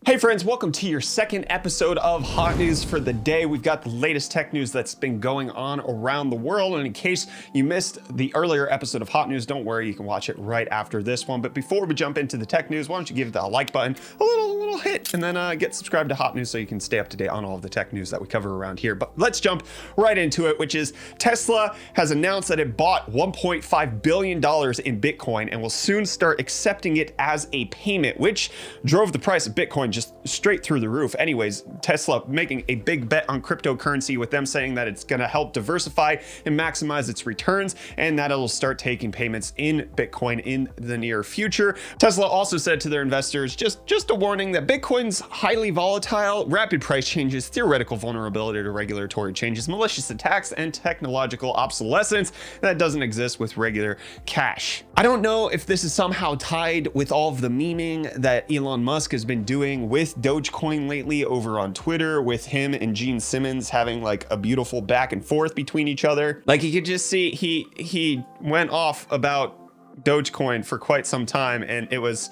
Hey friends, welcome to your second episode of Hot News for the day. We've got the latest tech news that's been going on around the world. And in case you missed the earlier episode of Hot News, don't worry, you can watch it right after this one. But before we jump into the tech news, why don't you give the like button a little hit and then get subscribed to Hot News so you can stay up to date on all of the tech news that we cover around here. But let's jump right into it, which is Tesla has announced that it bought $1.5 billion in Bitcoin and will soon start accepting it as a payment, which drove the price of Bitcoin just straight through the roof. Anyways, Tesla making a big bet on cryptocurrency with them saying that it's going to help diversify and maximize its returns and that it'll start taking payments in Bitcoin in the near future. Tesla also said to their investors, just a warning that Bitcoin's highly volatile, rapid price changes, theoretical vulnerability to regulatory changes, malicious attacks, and technological obsolescence that doesn't exist with regular cash. I don't know if this is somehow tied with all of the memeing that Elon Musk has been doing with Dogecoin lately over on Twitter, with him and Gene Simmons having like a beautiful back and forth between each other. Like you could just see he went off about Dogecoin for quite some time and it was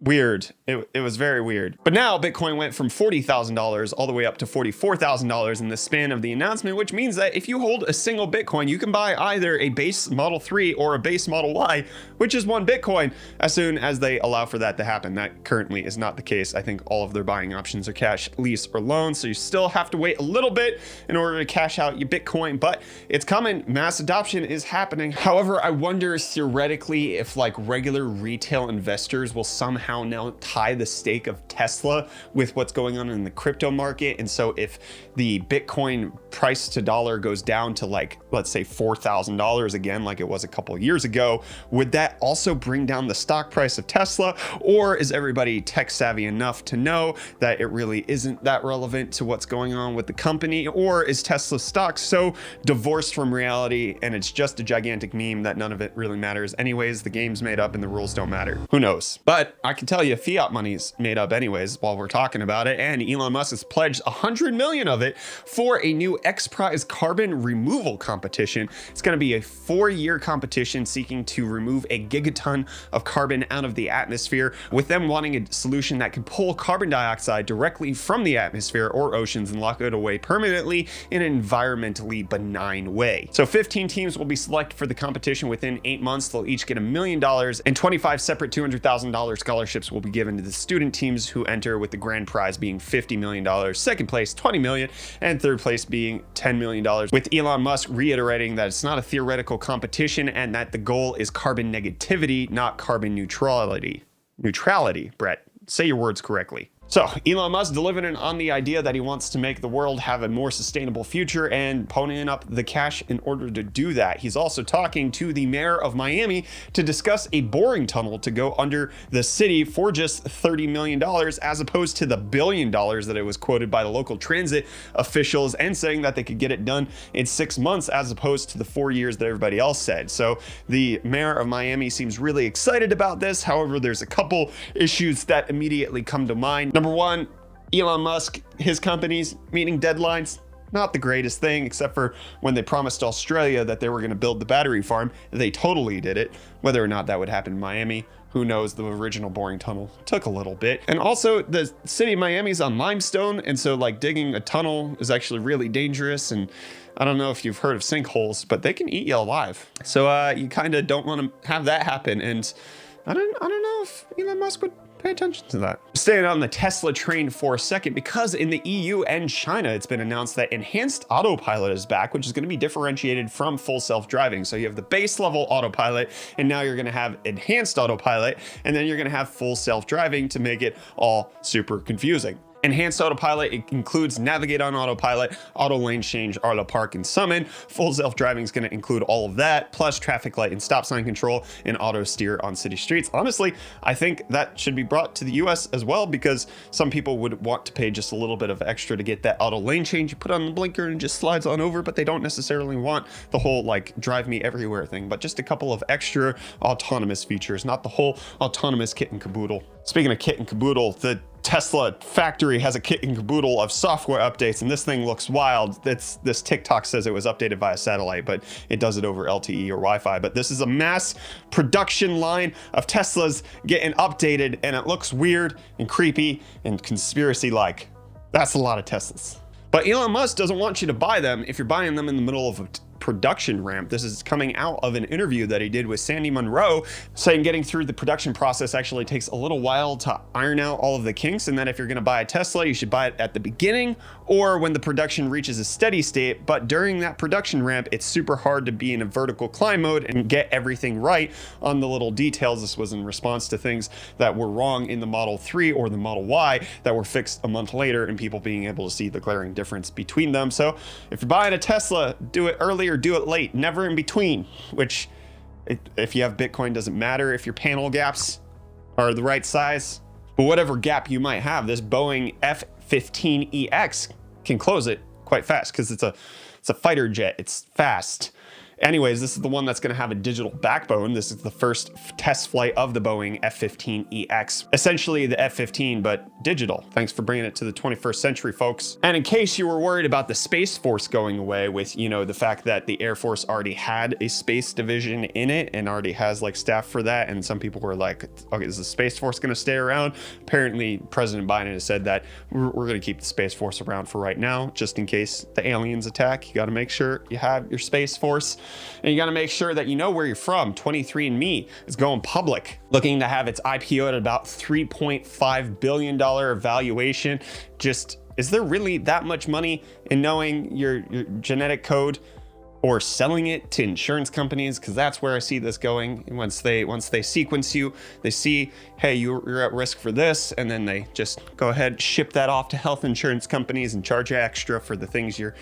weird. It was very weird. But now Bitcoin went from $40,000 all the way up to $44,000 in the span of the announcement, which means that if you hold a single Bitcoin, you can buy either a base Model 3 or a base Model Y, which is one Bitcoin, as soon as they allow for that to happen. That currently is not the case. I think all of their buying options are cash, lease, or loan, so you still have to wait a little bit in order to cash out your Bitcoin, but it's coming. Mass adoption is happening. However, I wonder theoretically if like regular retail investors will somehow now tie the stake of Tesla with what's going on in the crypto market. And so if the Bitcoin price to dollar goes down to like, let's say $4,000 again, like it was a couple of years ago, would that also bring down the stock price of Tesla? Or is everybody tech savvy enough to know that it really isn't that relevant to what's going on with the company? Or is Tesla stock so divorced from reality and it's just a gigantic meme that none of it really matters anyways? The game's made up and the rules don't matter. Who knows? But I can tell you fiat money's made up anyways while we're talking about it, and Elon Musk has pledged 100 million of it for a new X Prize carbon removal competition. It's going to be a 4-year competition seeking to remove a gigaton of carbon out of the atmosphere, with them wanting a solution that can pull carbon dioxide directly from the atmosphere or oceans and lock it away permanently in an environmentally benign way. So 15 teams will be selected for the competition within 8 months. They'll each get $1 million, and 25 separate $200,000 scholarships will be given to the student teams who enter, with the grand prize being $50 million, second place $20 million, and third place being $10 million, with Elon Musk reiterating that it's not a theoretical competition and that the goal is carbon negativity, not carbon neutrality. Neutrality, Brett. Say your words correctly. So Elon Musk delivering on the idea that he wants to make the world have a more sustainable future and ponying up the cash in order to do that. He's also talking to the mayor of Miami to discuss a boring tunnel to go under the city for just $30 million, as opposed to the $1 billion that it was quoted by the local transit officials, and saying that they could get it done in 6 months as opposed to the 4 years that everybody else said. So the mayor of Miami seems really excited about this. However, there's a couple issues that immediately come to mind. Number one, Elon Musk, his companies meeting deadlines, not the greatest thing, except for when they promised Australia that they were going to build the battery farm. They totally did it. Whether or not that would happen in Miami, who knows? The original boring tunnel took a little bit. And also the city of Miami's on limestone, and so like digging a tunnel is actually really dangerous. And I don't know if you've heard of sinkholes, but they can eat you alive. So you kind of don't want to have that happen. And I don't know if Elon Musk would pay attention to that. Staying on the Tesla train for a second, because in the EU and China, it's been announced that enhanced autopilot is back, which is going to be differentiated from full self-driving. So you have the base level autopilot, and now you're going to have enhanced autopilot, and then you're going to have full self-driving to make it all super confusing. Enhanced autopilot, it includes navigate on autopilot, auto lane change, auto park, and summon. Full self-driving is going to include all of that, plus traffic light and stop sign control and auto steer on city streets. Honestly, I think that should be brought to the US as well, because some people would want to pay just a little bit of extra to get that auto lane change. You put on the blinker and it just slides on over, but they don't necessarily want the whole like drive me everywhere thing, but just a couple of extra autonomous features, not the whole autonomous kit and caboodle. Speaking of kit and caboodle, the Tesla factory has a kit and caboodle of software updates, and this thing looks wild. This TikTok says it was updated via satellite, but it does it over LTE or Wi-Fi. But this is a mass production line of Teslas getting updated, and it looks weird and creepy and conspiracy-like. That's a lot of Teslas. But Elon Musk doesn't want you to buy them if you're buying them in the middle of a production ramp. This is coming out of an interview that he did with Sandy Munro, saying getting through the production process actually takes a little while to iron out all of the kinks, and that if you're going to buy a Tesla, you should buy it at the beginning or when the production reaches a steady state. But during that production ramp, it's super hard to be in a vertical climb mode and get everything right on the little details. This was in response to things that were wrong in the Model 3 or the Model Y that were fixed a month later, and people being able to see the glaring difference between them. So if you're buying a Tesla, do it early or do it late, never in between, which if you have Bitcoin doesn't matter if your panel gaps are the right size. But whatever gap you might have, this Boeing F-15EX can close it quite fast because it's a fighter jet. It's fast. Anyways, this is the one that's going to have a digital backbone. This is the first test flight of the Boeing F-15EX. Essentially the F-15, but digital. Thanks for bringing it to the 21st century, folks. And in case you were worried about the Space Force going away with, you know, the fact that the Air Force already had a space division in it and already has like staff for that, and some people were like, okay, is the Space Force going to stay around? Apparently, President Biden has said that we're going to keep the Space Force around for right now, just in case the aliens attack. You got to make sure you have your Space Force. And you got to make sure that you know where you're from. 23andMe is going public, looking to have its IPO at about $3.5 billion valuation. Just, is there really that much money in knowing your genetic code or selling it to insurance companies? Because that's where I see this going. Once they sequence you, they see, hey, you're at risk for this, and then they just go ahead, ship that off to health insurance companies and charge you extra for the things you're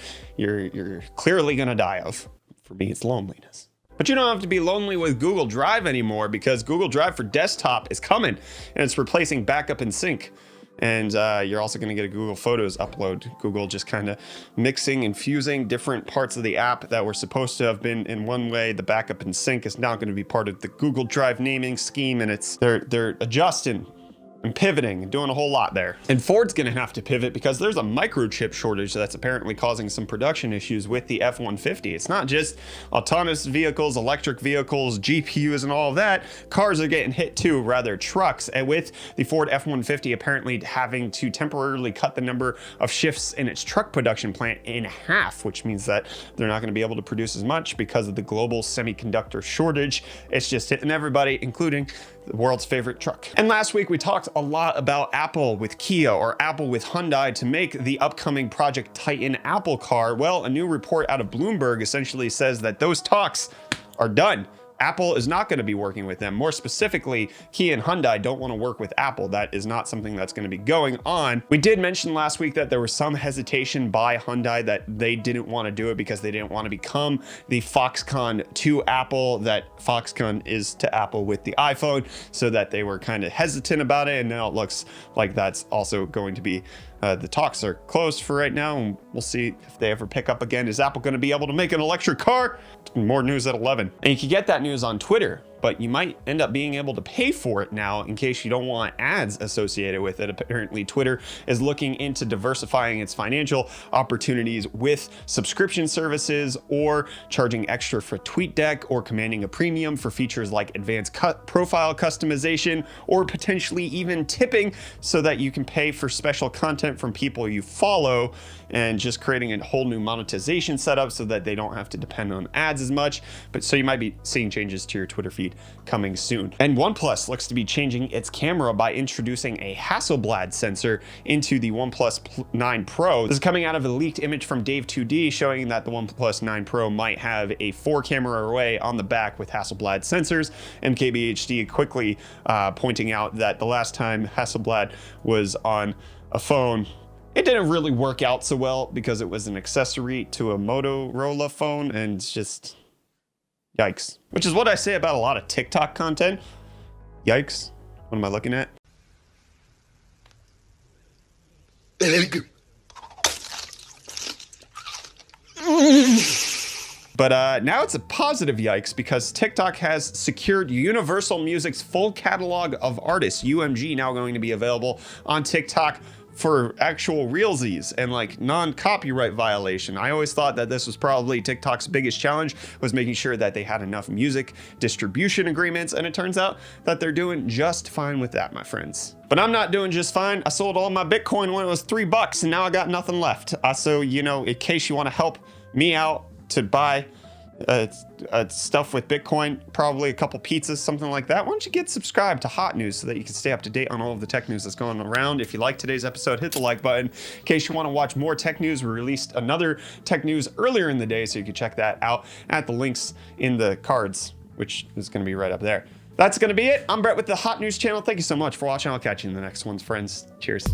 clearly gonna die of. For me, it's loneliness. But you don't have to be lonely with Google Drive anymore, because Google Drive for desktop is coming, and it's replacing backup and sync. And you're also going to get a Google Photos upload. Google just kind of mixing and fusing different parts of the app that were supposed to have been in one way. The backup and sync is now going to be part of the Google Drive naming scheme, and they're adjusting and pivoting and doing a whole lot there. And Ford's gonna have to pivot because there's a microchip shortage that's apparently causing some production issues with the F-150. It's not just autonomous vehicles, electric vehicles, GPUs and all of that. Cars are getting hit too, rather trucks. And with the Ford F-150 apparently having to temporarily cut the number of shifts in its truck production plant in half, which means that they're not gonna be able to produce as much because of the global semiconductor shortage. It's just hitting everybody, including the world's favorite truck. And last week we talked a lot about Apple with Kia or Apple with Hyundai to make the upcoming Project Titan Apple car. Well, a new report out of Bloomberg essentially says that those talks are done. Apple is not going to be working with them. More specifically, Kia and Hyundai don't want to work with Apple. That is not something that's going to be going on. We did mention last week that there was some hesitation by Hyundai that they didn't want to do it because they didn't want to become the Foxconn to Apple that Foxconn is to Apple with the iPhone, so that they were kind of hesitant about it. And now it looks like that's also going to be the talks are closed for right now, and we'll see if they ever pick up again. Is Apple going to be able to make an electric car? More news at 11. And you can get that news on Twitter, but you might end up being able to pay for it now in case you don't want ads associated with it. Apparently, Twitter is looking into diversifying its financial opportunities with subscription services, or charging extra for TweetDeck, or commanding a premium for features like advanced profile customization, or potentially even tipping so that you can pay for special content from people you follow, and just creating a whole new monetization setup so that they don't have to depend on ads as much. But so you might be seeing changes to your Twitter feed coming soon. And OnePlus looks to be changing its camera by introducing a Hasselblad sensor into the OnePlus 9 Pro. This is coming out of a leaked image from Dave2D showing that the OnePlus 9 Pro might have a 4-camera array on the back with Hasselblad sensors. MKBHD quickly pointing out that the last time Hasselblad was on a phone, it didn't really work out so well because it was an accessory to a Motorola phone, and it's just yikes. Which is what I say about a lot of TikTok content. Yikes. What am I looking at? But now it's a positive yikes because TikTok has secured Universal Music's full catalog of artists, UMG, now going to be available on TikTok for actual realsies and like non-copyright violation. I always thought that this was probably TikTok's biggest challenge, was making sure that they had enough music distribution agreements, and it turns out that they're doing just fine with that, my friends. But I'm not doing just fine. I sold all my Bitcoin when it was $3 and now I got nothing left. So, you know, in case you want to help me out to buy stuff with Bitcoin, probably a couple pizzas, something like that, why don't you get subscribed to Hot News so that you can stay up to date on all of the tech news that's going around. If you like today's episode, hit the like button. In case you want to watch more tech news, we released another tech news earlier in the day, so you can check that out at the links in the cards, which is going to be right up there. That's going to be it. I'm Brett with the Hot News channel. Thank you so much for watching. I'll catch you in the next ones, friends. Cheers.